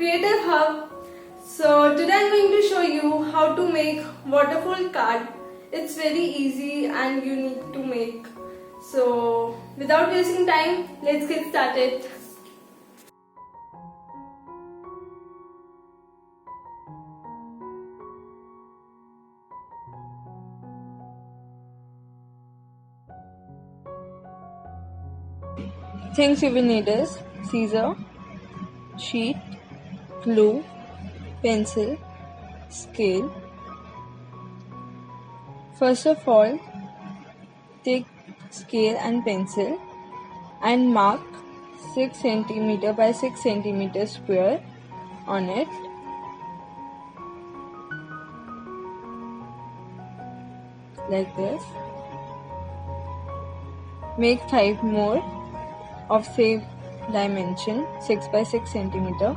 Creative Hub. So today I'm going to show you how to make waterfall card. It's very easy and unique to make. So without wasting time, let's get started. Things you will need is scissor, sheet, glue, pencil, scale. First of all, take scale and pencil and mark 6 cm by 6 cm square on it. Like this. Make 5 more of same dimension 6 by 6 cm.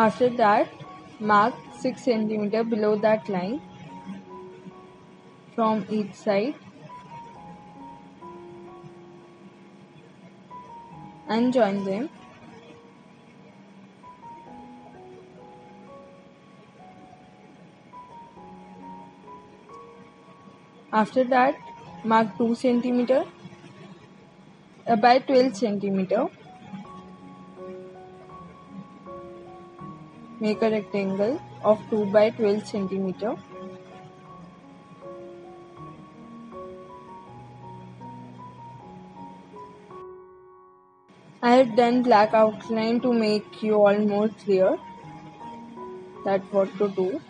After that, mark 6 cm below that line from each side and join them. After that, mark 2 cm by 12 cm. Make a rectangle of 2 by 12 cm. I have done black outline to make you all more clear that what to do.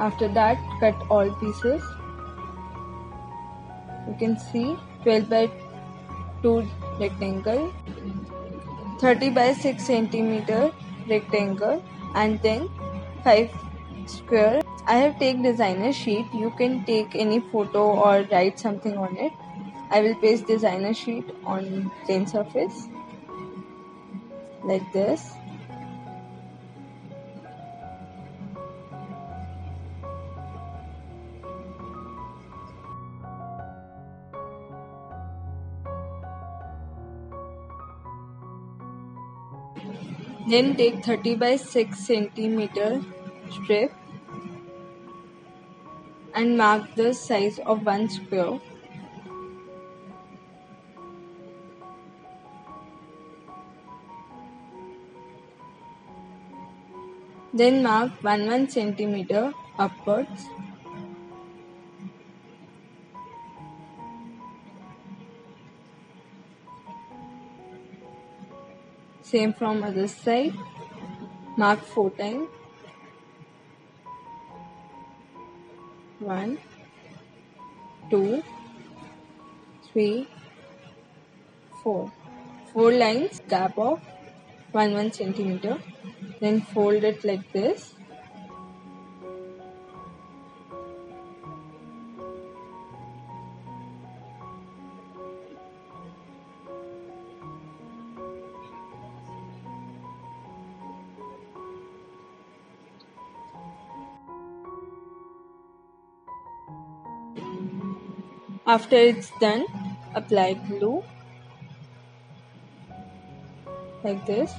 After that, cut all pieces. You can see 12 by 2 rectangle, 30 by 6 cm rectangle, and then 5 square. I have taken designer sheet. You can take any photo or write something on it. I will paste designer sheet on plain surface like this. Then take 30 by 6 cm strip and mark the size of one square. Then mark 1 cm upwards. Same from other side. Mark 4 times. 1, 2, 3, 4. 4 lines, gap of 1 cm. Then fold it like this. After it's done, apply glue like this.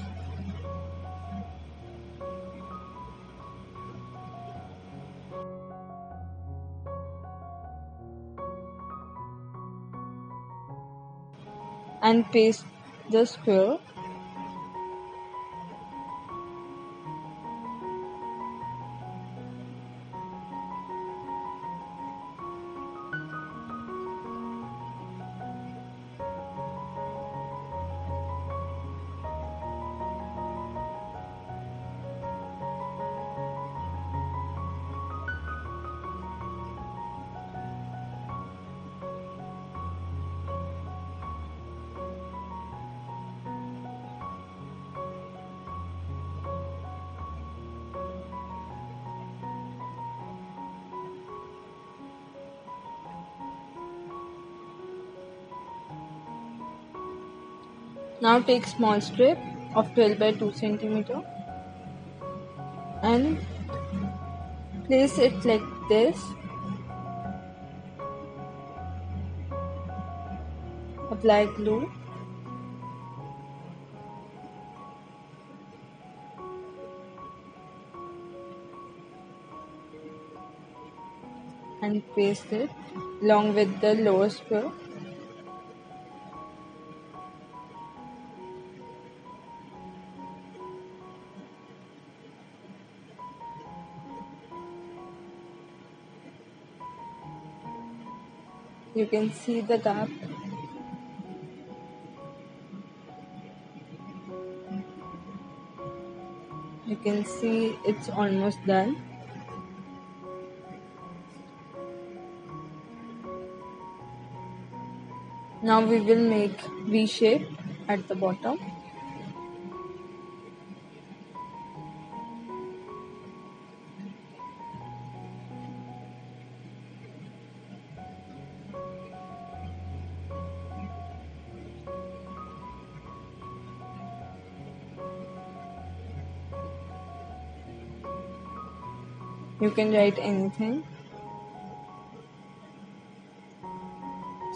and paste the square. Now take small strip of 12 by 2 centimeter and place it like this. Apply glue. And paste it along with the lower square. You can see the gap. You can see it's almost done. Now we will make V shape at the bottom. You can write anything.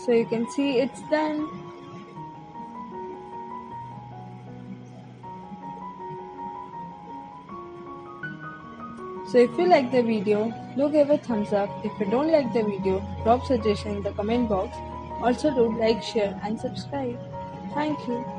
So you can see it's done. So if you like the video, do give a thumbs up. If you don't like the video, drop suggestion in the comment box. Also do like, share and subscribe. Thank you.